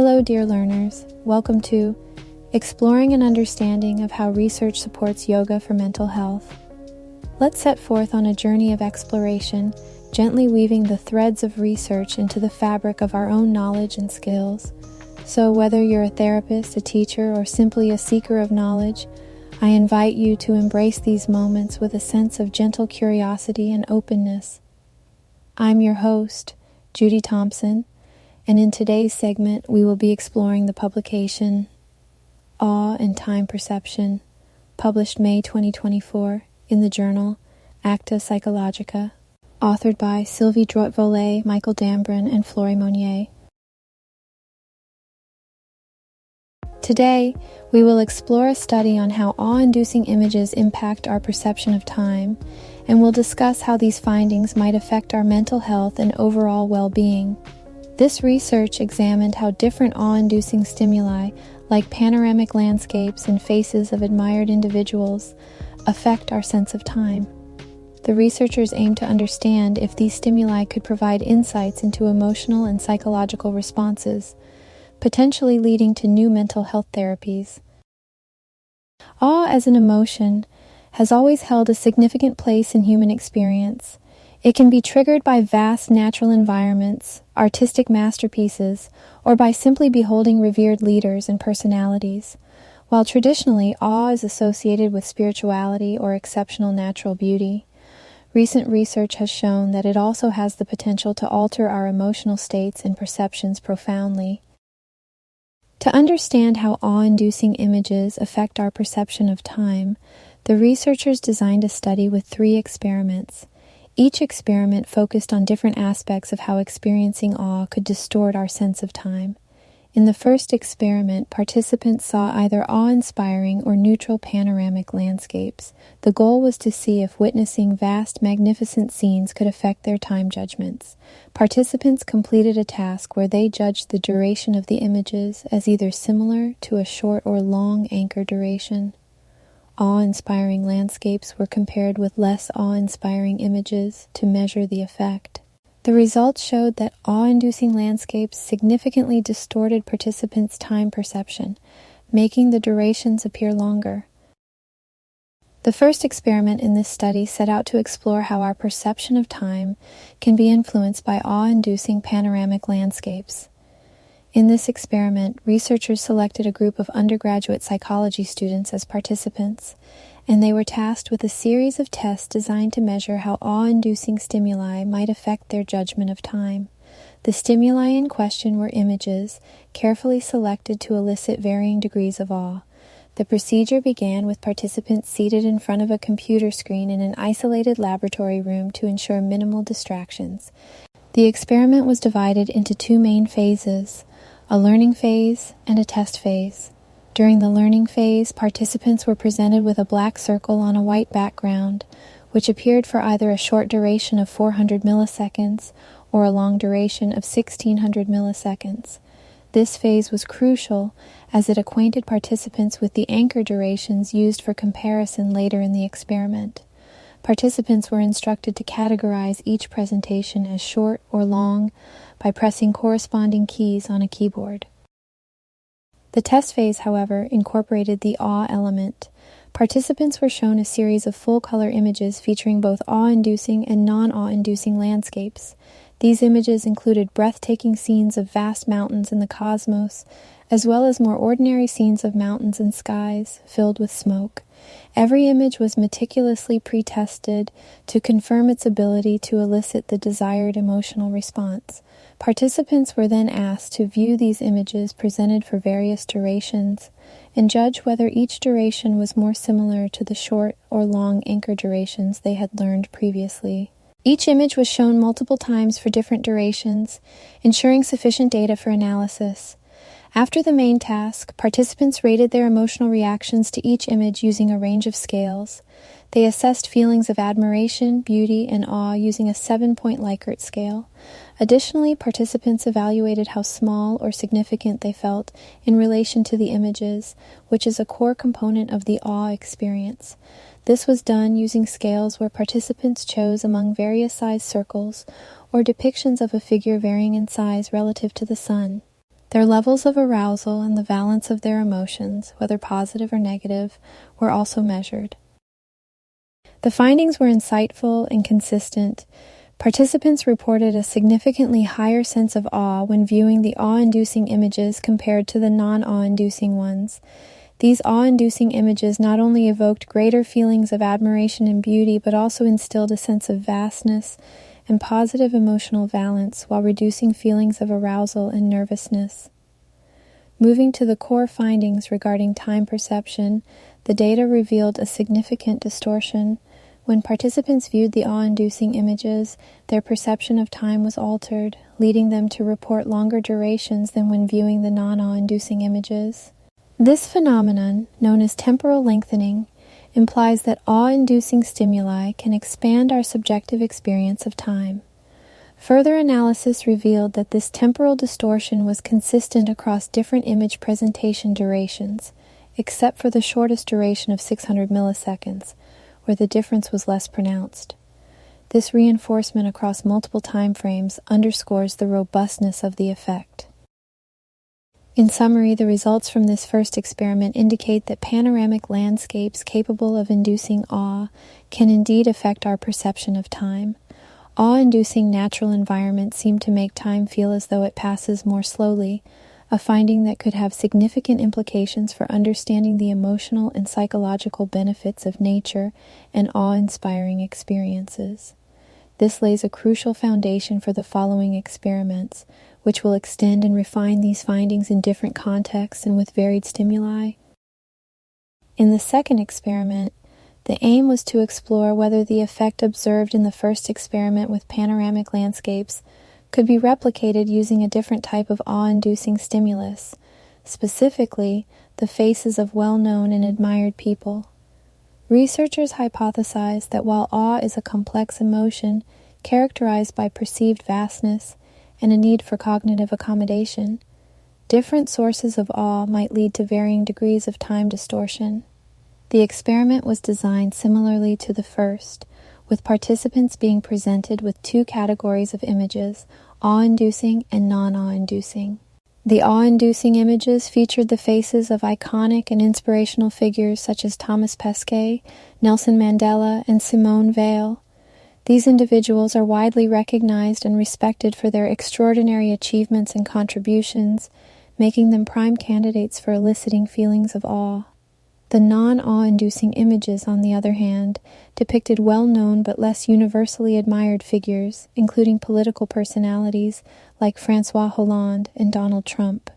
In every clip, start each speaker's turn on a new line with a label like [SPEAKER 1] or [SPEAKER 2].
[SPEAKER 1] Hello, dear learners. Welcome to Exploring an Understanding of How Research Supports Yoga for Mental Health. Let's set forth on a journey of exploration, gently weaving the threads of research into the fabric of our own knowledge and skills. So whether you're a therapist, a teacher, or simply a seeker of knowledge, I invite you to embrace these moments with a sense of gentle curiosity and openness. I'm your host, Judy Thompson, and in today's segment, we will be exploring the publication Awe and Time Perception, published May 2024 in the journal Acta Psychologica, authored by Sylvie Droit-Vollet, Michael Dambrun, and Florie Monnier. Today, we will explore a study on how awe-inducing images impact our perception of time, and we'll discuss how these findings might affect our mental health and overall well-being. This research examined how different awe-inducing stimuli, like panoramic landscapes and faces of admired individuals, affect our sense of time. The researchers aimed to understand if these stimuli could provide insights into emotional and psychological responses, potentially leading to new mental health therapies. Awe as an emotion has always held a significant place in human experience. It can be triggered by vast natural environments, artistic masterpieces, or by simply beholding revered leaders and personalities. While traditionally awe is associated with spirituality or exceptional natural beauty, recent research has shown that it also has the potential to alter our emotional states and perceptions profoundly. To understand how awe-inducing images affect our perception of time, the researchers designed a study with 3 experiments. Each experiment focused on different aspects of how experiencing awe could distort our sense of time. In the first experiment, participants saw either awe-inspiring or neutral panoramic landscapes. The goal was to see if witnessing vast, magnificent scenes could affect their time judgments. Participants completed a task where they judged the duration of the images as either similar to a short or long anchor duration. Awe-inspiring landscapes were compared with less awe-inspiring images to measure the effect. The results showed that awe-inducing landscapes significantly distorted participants' time perception, making the durations appear longer. The first experiment in this study set out to explore how our perception of time can be influenced by awe-inducing panoramic landscapes. In this experiment, researchers selected a group of undergraduate psychology students as participants, and they were tasked with a series of tests designed to measure how awe-inducing stimuli might affect their judgment of time. The stimuli in question were images, carefully selected to elicit varying degrees of awe. The procedure began with participants seated in front of a computer screen in an isolated laboratory room to ensure minimal distractions. The experiment was divided into 2 main phases: a learning phase and a test phase. During the learning phase, participants were presented with a black circle on a white background, which appeared for either a short duration of 400 milliseconds or a long duration of 1600 milliseconds. This phase was crucial as it acquainted participants with the anchor durations used for comparison later in the experiment. Participants were instructed to categorize each presentation as short or long by pressing corresponding keys on a keyboard. The test phase, however, incorporated the awe element. Participants were shown a series of full-color images featuring both awe-inducing and non-awe-inducing landscapes. These images included breathtaking scenes of vast mountains in the cosmos, as well as more ordinary scenes of mountains and skies filled with smoke. Every image was meticulously pre-tested to confirm its ability to elicit the desired emotional response. Participants were then asked to view these images presented for various durations and judge whether each duration was more similar to the short or long anchor durations they had learned previously. Each image was shown multiple times for different durations, ensuring sufficient data for analysis. After the main task, participants rated their emotional reactions to each image using a range of scales. They assessed feelings of admiration, beauty, and awe using a 7-point Likert scale. Additionally, participants evaluated how small or significant they felt in relation to the images, which is a core component of the awe experience. This was done using scales where participants chose among various size circles or depictions of a figure varying in size relative to the sun. Their levels of arousal and the valence of their emotions, whether positive or negative, were also measured. The findings were insightful and consistent. Participants reported a significantly higher sense of awe when viewing the awe-inducing images compared to the non-awe-inducing ones. These awe-inducing images not only evoked greater feelings of admiration and beauty, but also instilled a sense of vastness and positive emotional valence while reducing feelings of arousal and nervousness. Moving to the core findings regarding time perception, the data revealed a significant distortion. When participants viewed the awe-inducing images, their perception of time was altered, leading them to report longer durations than when viewing the non-awe-inducing images. This phenomenon, known as temporal lengthening, implies that awe-inducing stimuli can expand our subjective experience of time. Further analysis revealed that this temporal distortion was consistent across different image presentation durations, except for the shortest duration of 600 milliseconds, where the difference was less pronounced. This reinforcement across multiple time frames underscores the robustness of the effect. In summary, the results from this first experiment indicate that panoramic landscapes capable of inducing awe can indeed affect our perception of time. Awe-inducing natural environments seem to make time feel as though it passes more slowly, a finding that could have significant implications for understanding the emotional and psychological benefits of nature and awe-inspiring experiences. This lays a crucial foundation for the following experiments, which will extend and refine these findings in different contexts and with varied stimuli. In the second experiment, the aim was to explore whether the effect observed in the first experiment with panoramic landscapes could be replicated using a different type of awe-inducing stimulus, specifically the faces of well-known and admired people. Researchers hypothesized that while awe is a complex emotion characterized by perceived vastness and a need for cognitive accommodation, different sources of awe might lead to varying degrees of time distortion. The experiment was designed similarly to the first, with participants being presented with two categories of images, awe-inducing and non-awe-inducing. The awe-inducing images featured the faces of iconic and inspirational figures such as Thomas Pesquet, Nelson Mandela, and Simone Weil. These individuals are widely recognized and respected for their extraordinary achievements and contributions, making them prime candidates for eliciting feelings of awe. The non-awe-inducing images, on the other hand, depicted well-known but less universally admired figures, including political personalities like François Hollande and Donald Trump.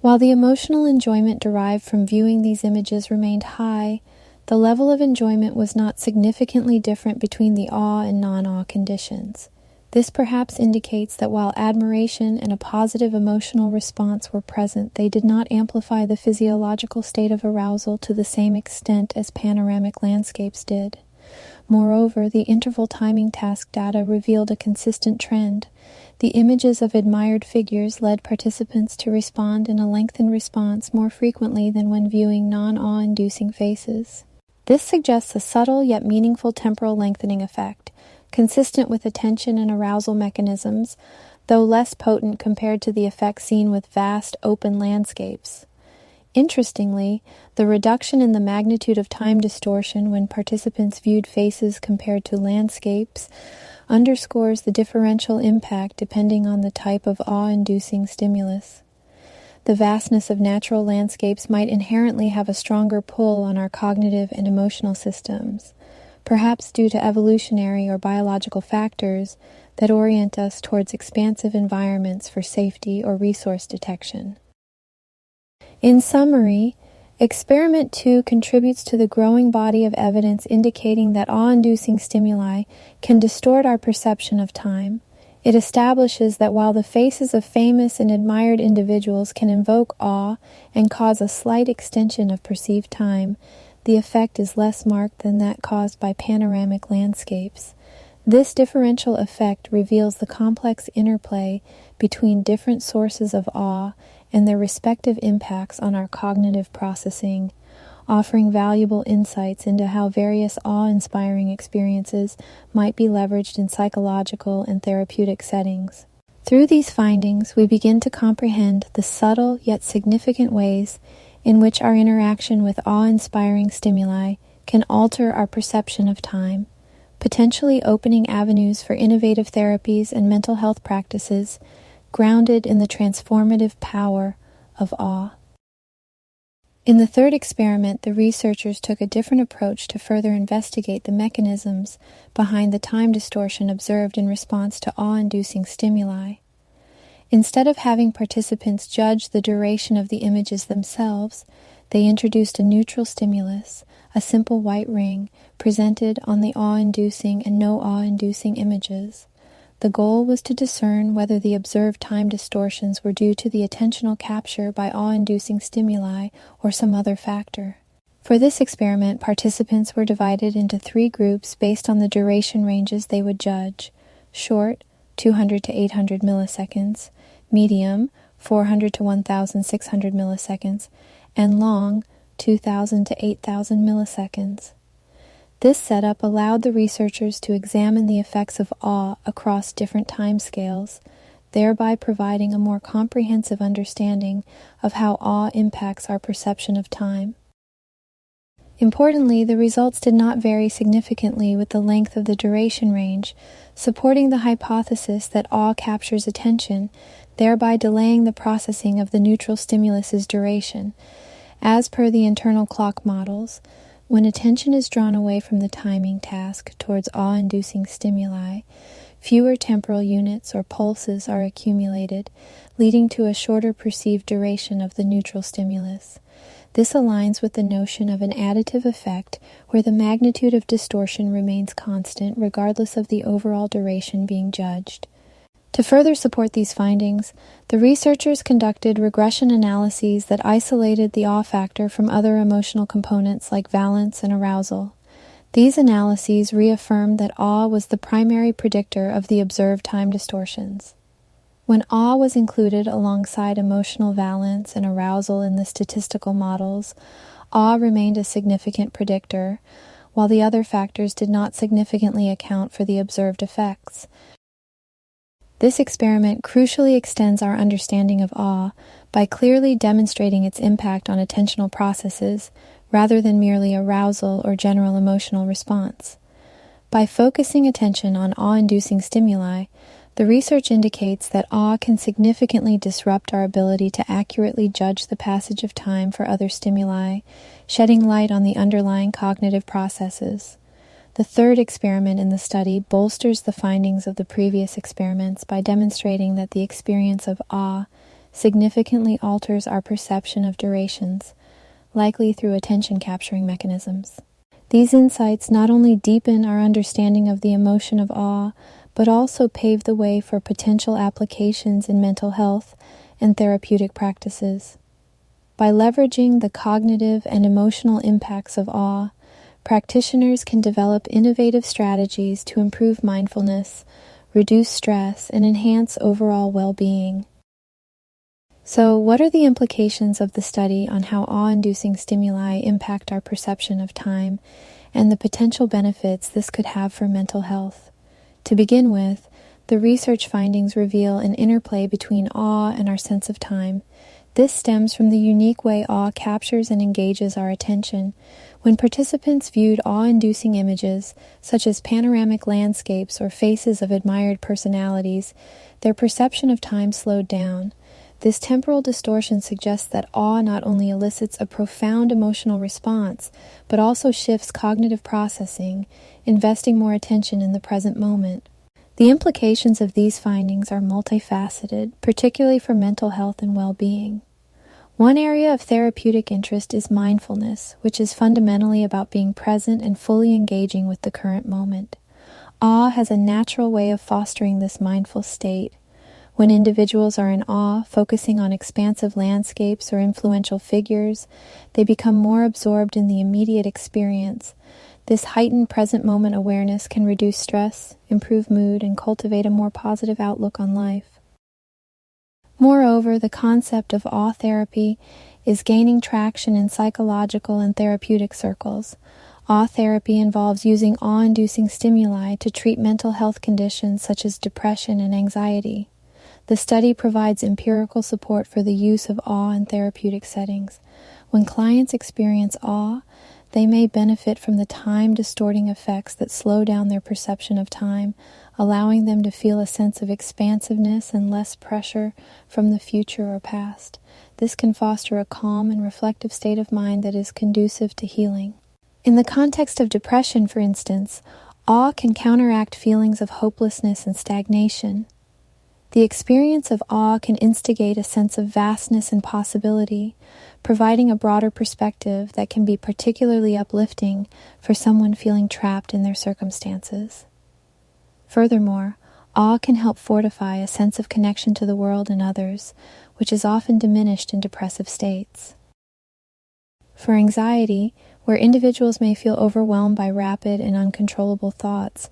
[SPEAKER 1] While the emotional enjoyment derived from viewing these images remained high, the level of enjoyment was not significantly different between the awe and non-awe conditions. This perhaps indicates that while admiration and a positive emotional response were present, they did not amplify the physiological state of arousal to the same extent as panoramic landscapes did. Moreover, the interval timing task data revealed a consistent trend. The images of admired figures led participants to respond in a lengthened response more frequently than when viewing non-awe-inducing faces. This suggests a subtle yet meaningful temporal lengthening effect, consistent with attention and arousal mechanisms, though less potent compared to the effect seen with vast, open landscapes. Interestingly, the reduction in the magnitude of time distortion when participants viewed faces compared to landscapes underscores the differential impact depending on the type of awe-inducing stimulus. The vastness of natural landscapes might inherently have a stronger pull on our cognitive and emotional systems, perhaps due to evolutionary or biological factors that orient us towards expansive environments for safety or resource detection. In summary, Experiment 2 contributes to the growing body of evidence indicating that awe-inducing stimuli can distort our perception of time. It establishes that while the faces of famous and admired individuals can invoke awe and cause a slight extension of perceived time, the effect is less marked than that caused by panoramic landscapes. This differential effect reveals the complex interplay between different sources of awe and their respective impacts on our cognitive processing, offering valuable insights into how various awe-inspiring experiences might be leveraged in psychological and therapeutic settings. Through these findings, we begin to comprehend the subtle yet significant ways in which our interaction with awe-inspiring stimuli can alter our perception of time, potentially opening avenues for innovative therapies and mental health practices grounded in the transformative power of awe. In the third experiment, the researchers took a different approach to further investigate the mechanisms behind the time distortion observed in response to awe-inducing stimuli. Instead of having participants judge the duration of the images themselves, they introduced a neutral stimulus, a simple white ring, presented on the awe-inducing and no awe-inducing images. The goal was to discern whether the observed time distortions were due to the attentional capture by awe-inducing stimuli or some other factor. For this experiment, participants were divided into 3 groups based on the duration ranges they would judge: short, 200 to 800 milliseconds, medium, 400 to 1,600 milliseconds, and long, 2,000 to 8,000 milliseconds. This setup allowed the researchers to examine the effects of awe across different time scales, thereby providing a more comprehensive understanding of how awe impacts our perception of time. Importantly, the results did not vary significantly with the length of the duration range, supporting the hypothesis that awe captures attention, thereby delaying the processing of the neutral stimulus's duration. As per the internal clock models, when attention is drawn away from the timing task towards awe-inducing stimuli, fewer temporal units or pulses are accumulated, leading to a shorter perceived duration of the neutral stimulus. This aligns with the notion of an additive effect where the magnitude of distortion remains constant regardless of the overall duration being judged. To further support these findings, the researchers conducted regression analyses that isolated the awe factor from other emotional components like valence and arousal. These analyses reaffirmed that awe was the primary predictor of the observed time distortions. When awe was included alongside emotional valence and arousal in the statistical models, awe remained a significant predictor, while the other factors did not significantly account for the observed effects. This experiment crucially extends our understanding of awe by clearly demonstrating its impact on attentional processes rather than merely arousal or general emotional response. By focusing attention on awe-inducing stimuli, the research indicates that awe can significantly disrupt our ability to accurately judge the passage of time for other stimuli, shedding light on the underlying cognitive processes. The third experiment in the study bolsters the findings of the previous experiments by demonstrating that the experience of awe significantly alters our perception of durations, likely through attention-capturing mechanisms. These insights not only deepen our understanding of the emotion of awe, but also pave the way for potential applications in mental health and therapeutic practices. By leveraging the cognitive and emotional impacts of awe, practitioners can develop innovative strategies to improve mindfulness, reduce stress, and enhance overall well-being. So, what are the implications of the study on how awe-inducing stimuli impact our perception of time and the potential benefits this could have for mental health? To begin with, the research findings reveal an interplay between awe and our sense of time. This stems from the unique way awe captures and engages our attention. When participants viewed awe-inducing images, such as panoramic landscapes or faces of admired personalities, their perception of time slowed down. This temporal distortion suggests that awe not only elicits a profound emotional response, but also shifts cognitive processing, investing more attention in the present moment. The implications of these findings are multifaceted, particularly for mental health and well-being. One area of therapeutic interest is mindfulness, which is fundamentally about being present and fully engaging with the current moment. Awe has a natural way of fostering this mindful state. When individuals are in awe, focusing on expansive landscapes or influential figures, they become more absorbed in the immediate experience. This heightened present moment awareness can reduce stress, improve mood, and cultivate a more positive outlook on life. Moreover, the concept of awe therapy is gaining traction in psychological and therapeutic circles. Awe therapy involves using awe-inducing stimuli to treat mental health conditions such as depression and anxiety. The study provides empirical support for the use of awe in therapeutic settings. When clients experience awe, they may benefit from the time-distorting effects that slow down their perception of time, allowing them to feel a sense of expansiveness and less pressure from the future or past. This can foster a calm and reflective state of mind that is conducive to healing. In the context of depression, for instance, awe can counteract feelings of hopelessness and stagnation. The experience of awe can instigate a sense of vastness and possibility, providing a broader perspective that can be particularly uplifting for someone feeling trapped in their circumstances. Furthermore, awe can help fortify a sense of connection to the world and others, which is often diminished in depressive states. For anxiety, where individuals may feel overwhelmed by rapid and uncontrollable thoughts,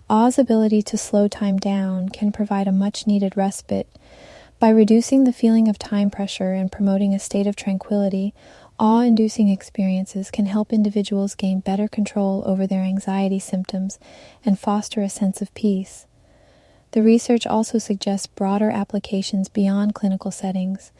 [SPEAKER 1] awe's ability to slow time down can provide a much-needed respite. By reducing the feeling of time pressure and promoting a state of tranquility, awe-inducing experiences can help individuals gain better control over their anxiety symptoms and foster a sense of peace. The research also suggests broader applications beyond clinical settings.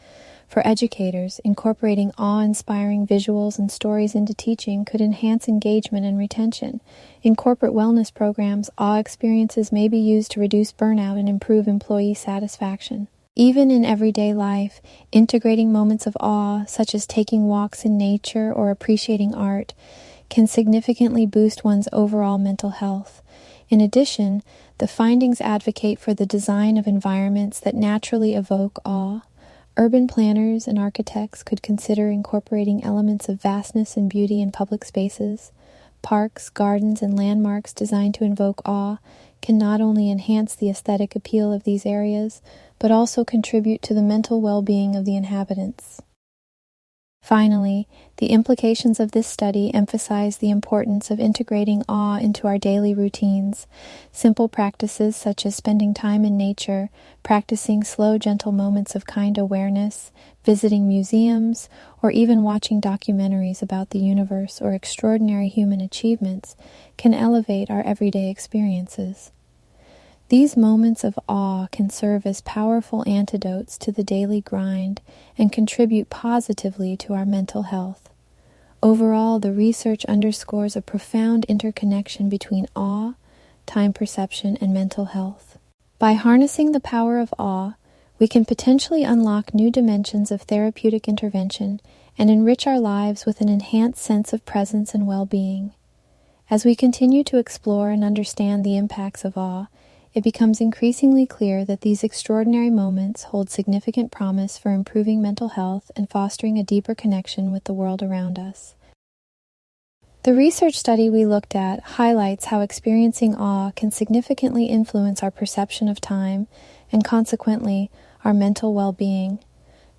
[SPEAKER 1] For educators, incorporating awe-inspiring visuals and stories into teaching could enhance engagement and retention. In corporate wellness programs, awe experiences may be used to reduce burnout and improve employee satisfaction. Even in everyday life, integrating moments of awe, such as taking walks in nature or appreciating art, can significantly boost one's overall mental health. In addition, the findings advocate for the design of environments that naturally evoke awe. Urban planners and architects could consider incorporating elements of vastness and beauty in public spaces. Parks, gardens, and landmarks designed to invoke awe can not only enhance the aesthetic appeal of these areas, but also contribute to the mental well-being of the inhabitants. Finally, the implications of this study emphasize the importance of integrating awe into our daily routines. Simple practices such as spending time in nature, practicing slow, gentle moments of kind awareness, visiting museums, or even watching documentaries about the universe or extraordinary human achievements can elevate our everyday experiences. These moments of awe can serve as powerful antidotes to the daily grind and contribute positively to our mental health. Overall, the research underscores a profound interconnection between awe, time perception, and mental health. By harnessing the power of awe, we can potentially unlock new dimensions of therapeutic intervention and enrich our lives with an enhanced sense of presence and well-being. As we continue to explore and understand the impacts of awe, it becomes increasingly clear that these extraordinary moments hold significant promise for improving mental health and fostering a deeper connection with the world around us. The research study we looked at highlights how experiencing awe can significantly influence our perception of time and, consequently, our mental well-being.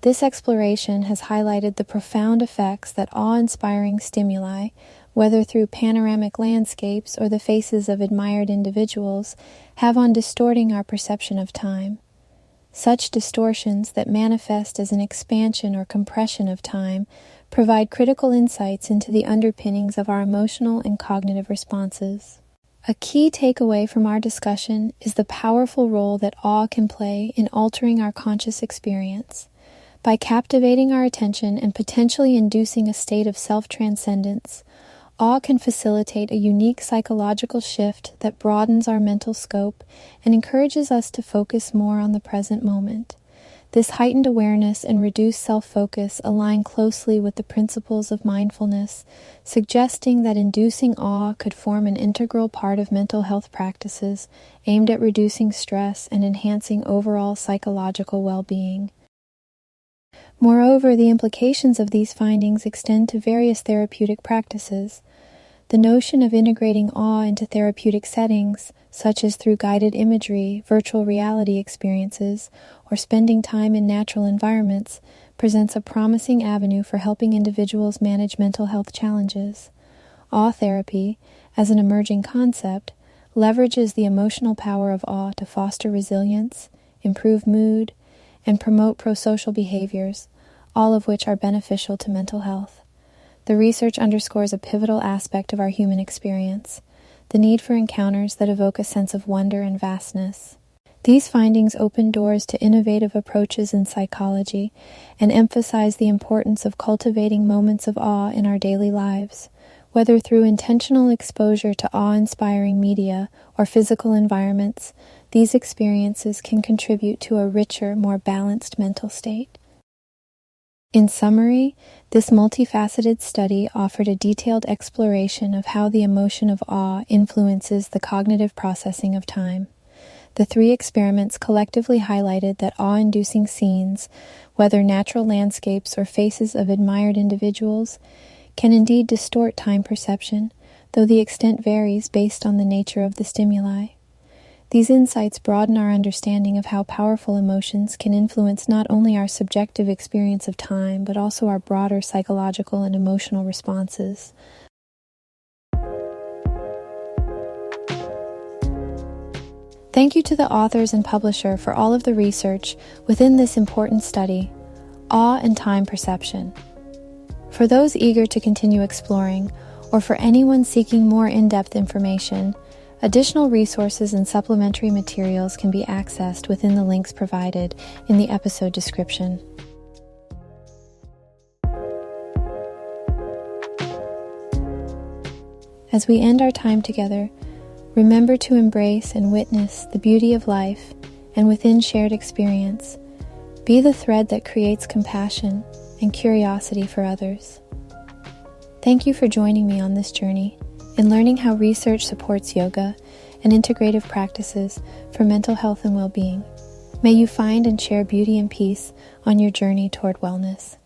[SPEAKER 1] This exploration has highlighted the profound effects that awe-inspiring stimuli, whether through panoramic landscapes or the faces of admired individuals, have on distorting our perception of time. Such distortions that manifest as an expansion or compression of time provide critical insights into the underpinnings of our emotional and cognitive responses. A key takeaway from our discussion is the powerful role that awe can play in altering our conscious experience. By captivating our attention and potentially inducing a state of self-transcendence, awe can facilitate a unique psychological shift that broadens our mental scope and encourages us to focus more on the present moment. This heightened awareness and reduced self-focus align closely with the principles of mindfulness, suggesting that inducing awe could form an integral part of mental health practices aimed at reducing stress and enhancing overall psychological well-being. Moreover, the implications of these findings extend to various therapeutic practices. The notion of integrating awe into therapeutic settings, such as through guided imagery, virtual reality experiences, or spending time in natural environments, presents a promising avenue for helping individuals manage mental health challenges. Awe therapy, as an emerging concept, leverages the emotional power of awe to foster resilience, improve mood, and promote prosocial behaviors, all of which are beneficial to mental health. The research underscores a pivotal aspect of our human experience, the need for encounters that evoke a sense of wonder and vastness. These findings open doors to innovative approaches in psychology and emphasize the importance of cultivating moments of awe in our daily lives. Whether through intentional exposure to awe-inspiring media or physical environments, these experiences can contribute to a richer, more balanced mental state. In summary, this multifaceted study offered a detailed exploration of how the emotion of awe influences the cognitive processing of time. The 3 experiments collectively highlighted that awe-inducing scenes, whether natural landscapes or faces of admired individuals, can indeed distort time perception, though the extent varies based on the nature of the stimuli. These insights broaden our understanding of how powerful emotions can influence not only our subjective experience of time, but also our broader psychological and emotional responses. Thank you to the authors and publisher for all of the research within this important study, Awe and Time Perception. For those eager to continue exploring, or for anyone seeking more in-depth information, additional resources and supplementary materials can be accessed within the links provided in the episode description. As we end our time together, remember to embrace and witness the beauty of life, and within shared experience, be the thread that creates compassion and curiosity for others. Thank you for joining me on this journey in learning how research supports yoga and integrative practices for mental health and well-being. May you find and share beauty and peace on your journey toward wellness.